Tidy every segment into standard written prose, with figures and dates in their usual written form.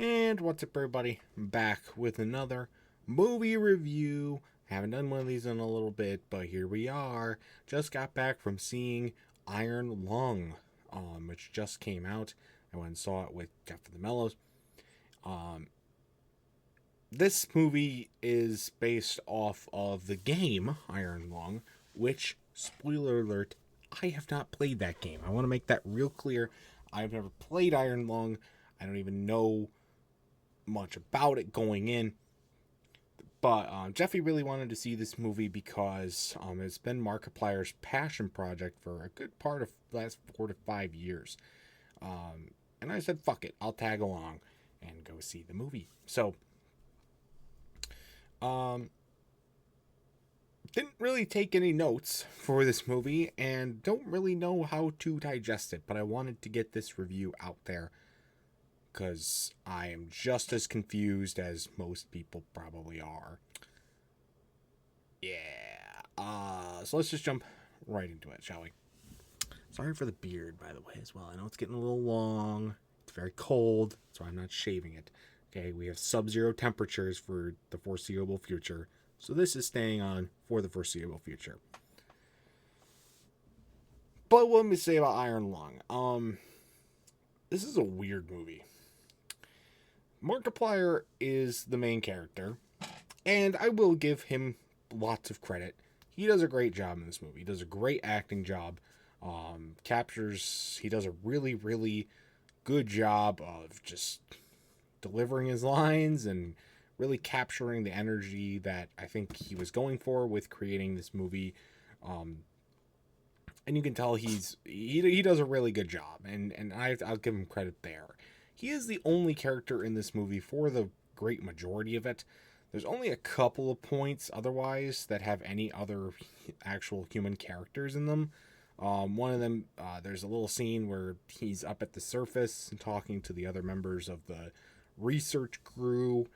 And what's up, everybody? I'm back with another movie review. Haven't done one of these in a little bit, but here we are. Just got back from seeing Iron Lung, which just came out. I went and saw it with Jeffofthemellows. Um, this movie is based off of the game Iron Lung, which, spoiler alert, I have not played that game. I want to make that real clear. I've never played Iron Lung. I don't even know much about it going in, but Jeffy really wanted to see this movie because it's been Markiplier's passion project for a good part of the last 4 to 5 years, and I said fuck it, I'll tag along and go see the movie. So didn't really take any notes for this movie and don't really know how to digest it, but I wanted to get this review out there because I am just as confused as most people probably are. Yeah. So let's just jump right into it, shall we? Sorry for the beard, by the way, as well. I know it's getting a little long. It's very cold, so I'm not shaving it. Okay, we have sub-zero temperatures for the foreseeable future, so this is staying on for the foreseeable future. But what let me say about Iron Lung? This is a weird movie. Markiplier is the main character, and I will give him lots of credit. He does a great job in this movie. He does a great acting job. He does a really, really good job of just delivering his lines and really capturing the energy that I think he was going for with creating this movie. And you can tell he does a really good job, and I'll give him credit there. He is the only character in this movie for the great majority of it. There's only a couple of points otherwise that have any other actual human characters in them. One of them, there's a little scene where he's up at the surface and talking to the other members of the research crew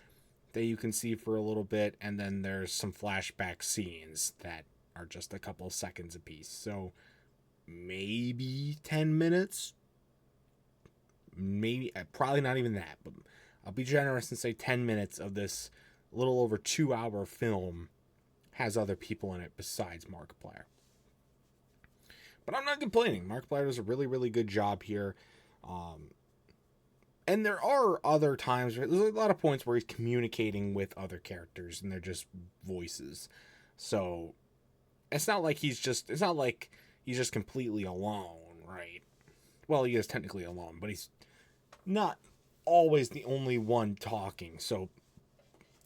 that you can see for a little bit, and then there's some flashback scenes that are just a couple seconds apiece. So maybe 10 minutes, maybe probably not even that, but I'll be generous and say 10 minutes of this little over 2-hour film has other people in it besides Markiplier. But I'm not complaining. Markiplier does a really, really good job here. And there are other times where there's a lot of points where he's communicating with other characters and they're just voices. So it's not like he's just completely alone, right? Well, he is technically alone, but he's not always the only one talking. So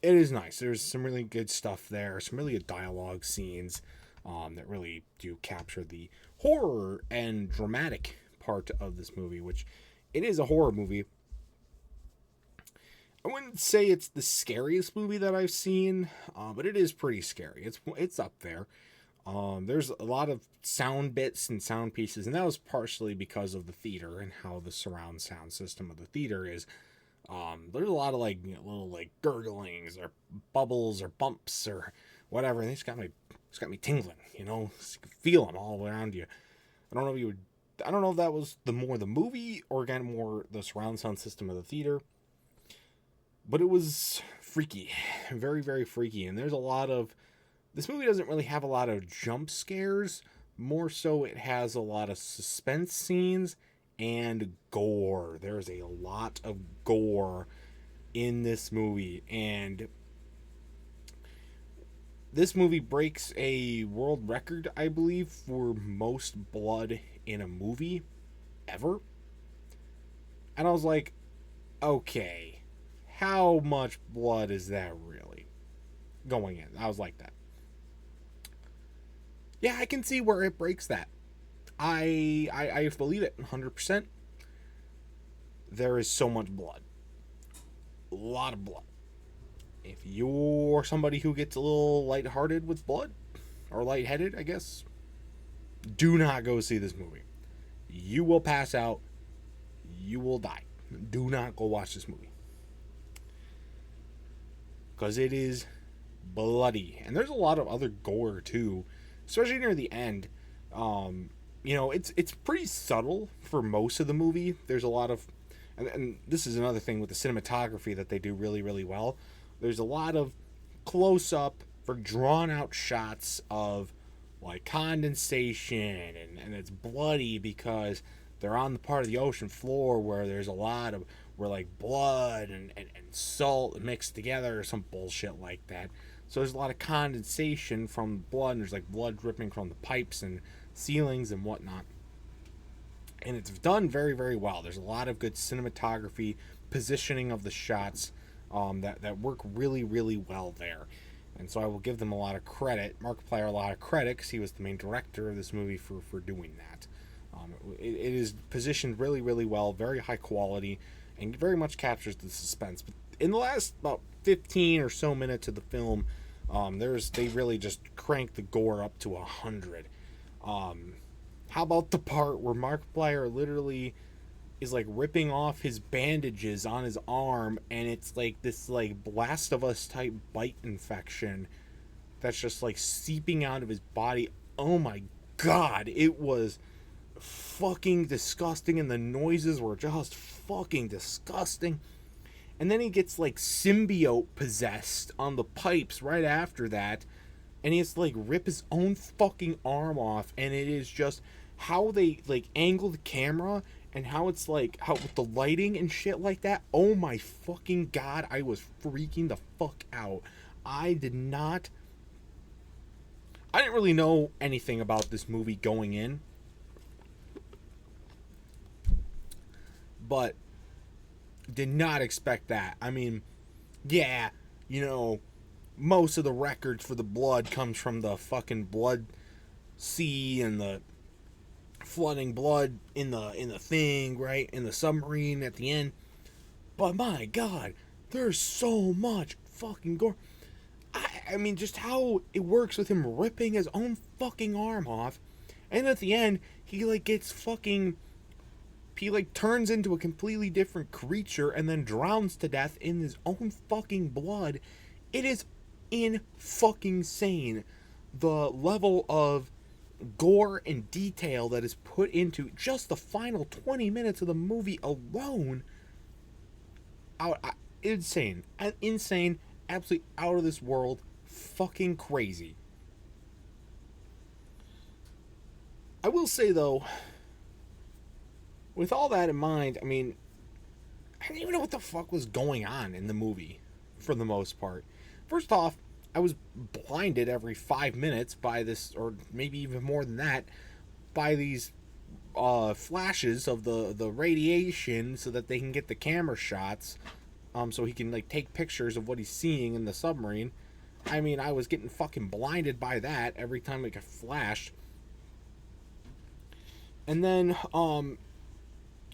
it is nice. There's some really good stuff there. Some really good dialogue scenes that really do capture the horror and dramatic part of this movie, which it is a horror movie. I wouldn't say it's the scariest movie that I've seen, but it is pretty scary. It's up there. There's a lot of sound bits and sound pieces, and that was partially because of the theater and how the surround sound system of the theater is. There's a lot of little gurglings or bubbles or bumps or whatever, and it's got me tingling. You can feel them all around you. I don't know if that was the movie or again more the surround sound system of the theater, but it was freaky, very, very freaky. And this movie doesn't really have a lot of jump scares. More so, it has a lot of suspense scenes and gore. There's a lot of gore in this movie, and this movie breaks a world record, I believe, for most blood in a movie ever. And I was like, okay, how much blood is that really going in? I was like that. Yeah, I can see where it breaks that. I believe it 100%. There is so much blood. A lot of blood. If you're somebody who gets a little lighthearted with blood, or lightheaded, I guess, do not go see this movie. You will pass out. You will die. Do not go watch this movie. Because it is bloody. And there's a lot of other gore, too. Especially near the end. It's pretty subtle for most of the movie. There's a lot of and this is another thing with the cinematography that they do really, really well. There's a lot of close up for drawn out shots of like condensation, and it's bloody because they're on the part of the ocean floor where there's a lot of where like blood and salt mixed together or some bullshit like that. So there's a lot of condensation from blood, and there's like blood dripping from the pipes and ceilings and whatnot. And it's done very, very well. There's a lot of good cinematography, positioning of the shots that work really, really well there. And so I will give them a lot of credit, Markiplier a lot of credit, because he was the main director of this movie for doing that. It is positioned really, really well, very high quality, and very much captures the suspense. But in the last about 15 or so minutes of the film, they really just crank the gore up to 100. How about the part where Markiplier literally is like ripping off his bandages on his arm, and it's like this like Last of Us type bite infection that's just like seeping out of his body. Oh my god, it was fucking disgusting, and the noises were just fucking disgusting. And then he gets like symbiote possessed on the pipes right after that, and he has to like rip his own fucking arm off. And it is just how they like angle the camera and how it's like how with the lighting and shit like that. Oh my fucking god, I was freaking the fuck out. I didn't really know anything about this movie going in, but did not expect that. I mean, yeah, most of the records for the blood comes from the fucking blood sea and the flooding blood in the thing, right? In the submarine at the end. But my god, there's so much fucking gore. I mean, just how it works with him ripping his own fucking arm off, and at the end, he like gets fucking... He like turns into a completely different creature and then drowns to death in his own fucking blood. It is in fucking insane the level of gore and detail that is put into just the final 20 minutes of the movie alone. Insane, absolutely out of this world, fucking crazy. I will say though, with all that in mind, I mean, I didn't even know what the fuck was going on in the movie, for the most part. First off, I was blinded every 5 minutes by this, or maybe even more than that, by these flashes of the radiation so that they can get the camera shots, so he can like take pictures of what he's seeing in the submarine. I mean, I was getting fucking blinded by that every time it got flashed. And then,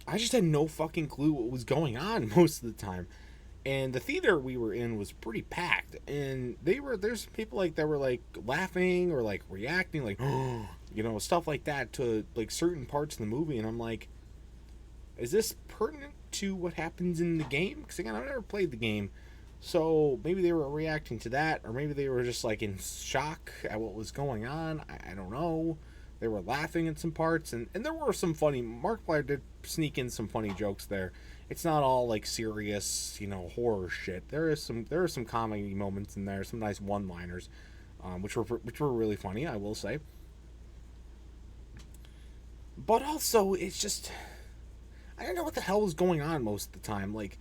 I just had no fucking clue what was going on most of the time. And the theater we were in was pretty packed. And there's people like that were like laughing or like reacting like, stuff like that to like certain parts of the movie. And I'm like, is this pertinent to what happens in the game? Because again, I've never played the game. So maybe they were reacting to that, or maybe they were just like in shock at what was going on. I don't know. They were laughing at some parts, and there were some funny... Markiplier did sneak in some funny jokes there. It's not all, like, serious, horror shit. There are some comedy moments in there, some nice one-liners, which were really funny, I will say. But also, it's just... I don't know what the hell was going on most of the time. Like,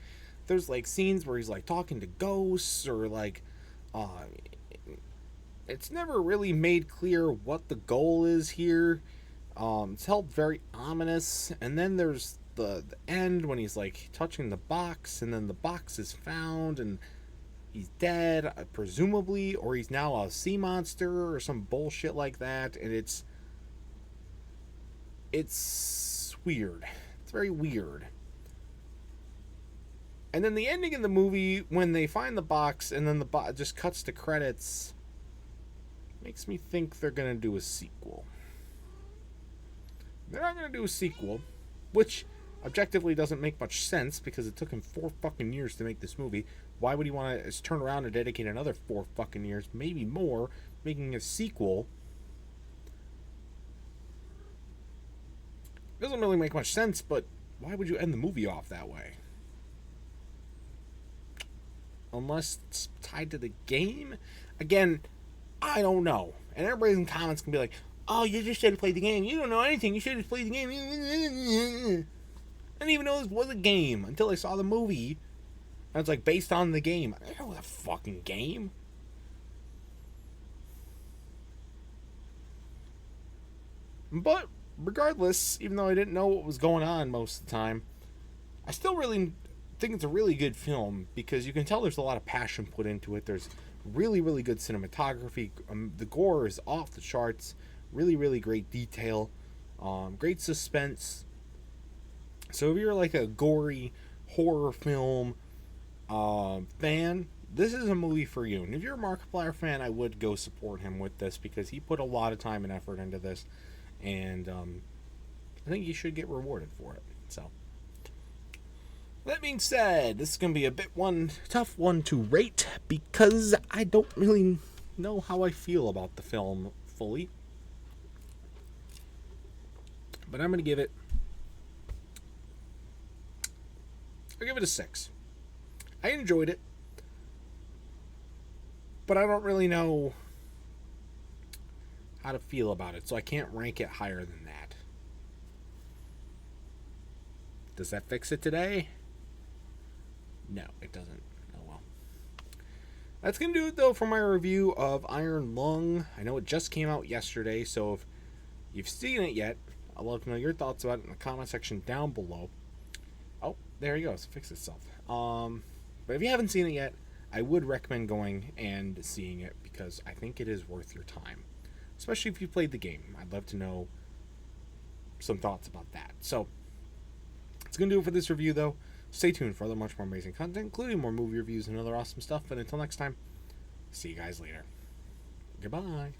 there's, like, scenes where he's, like, talking to ghosts, or, like... It's never really made clear what the goal is here. It's held very ominous. And then there's the end when he's like touching the box, and then the box is found and he's dead, presumably, or he's now a sea monster or some bullshit like that. And it's weird. It's very weird. And then the ending of the movie, when they find the box and then the just cuts to credits, makes me think they're going to do a sequel. They're not going to do a sequel, which objectively doesn't make much sense because it took him 4 fucking years to make this movie. Why would he want to turn around and dedicate another 4 fucking years, maybe more, making a sequel? It doesn't really make much sense, but why would you end the movie off that way? unless it's tied to the game. Again, I don't know. And everybody in the comments can be like, oh, you just should have played the game. You don't know anything. You should have played the game. I didn't even know this was a game until I saw the movie. And it's like based on the game. I don't know the fucking game. But regardless, even though I didn't know what was going on most of the time, I still really think it's a really good film because you can tell there's a lot of passion put into it. There's really, really good cinematography. The gore is off the charts. Really, really great detail. Great suspense. So if you're like a gory horror film fan, this is a movie for you. And if you're a Markiplier fan, I would go support him with this because he put a lot of time and effort into this. And I think you should get rewarded for it. So, that being said, this is going to be a tough one to rate because I don't really know how I feel about the film fully. But I'm going to give it... I'll give it a 6. I enjoyed it. But I don't really know how to feel about it, so I can't rank it higher than that. Does that fix it today? No, it doesn't. Oh well. That's going to do it, though, for my review of Iron Lung. I know it just came out yesterday, so if you've seen it yet, I'd love to know your thoughts about it in the comment section down below. Oh, there you go. It's fixed itself. But if you haven't seen it yet, I would recommend going and seeing it because I think it is worth your time. Especially if you played the game. I'd love to know some thoughts about that. So, that's going to do it for this review, though. Stay tuned for other much more amazing content, including more movie reviews and other awesome stuff. And until next time, see you guys later. Goodbye.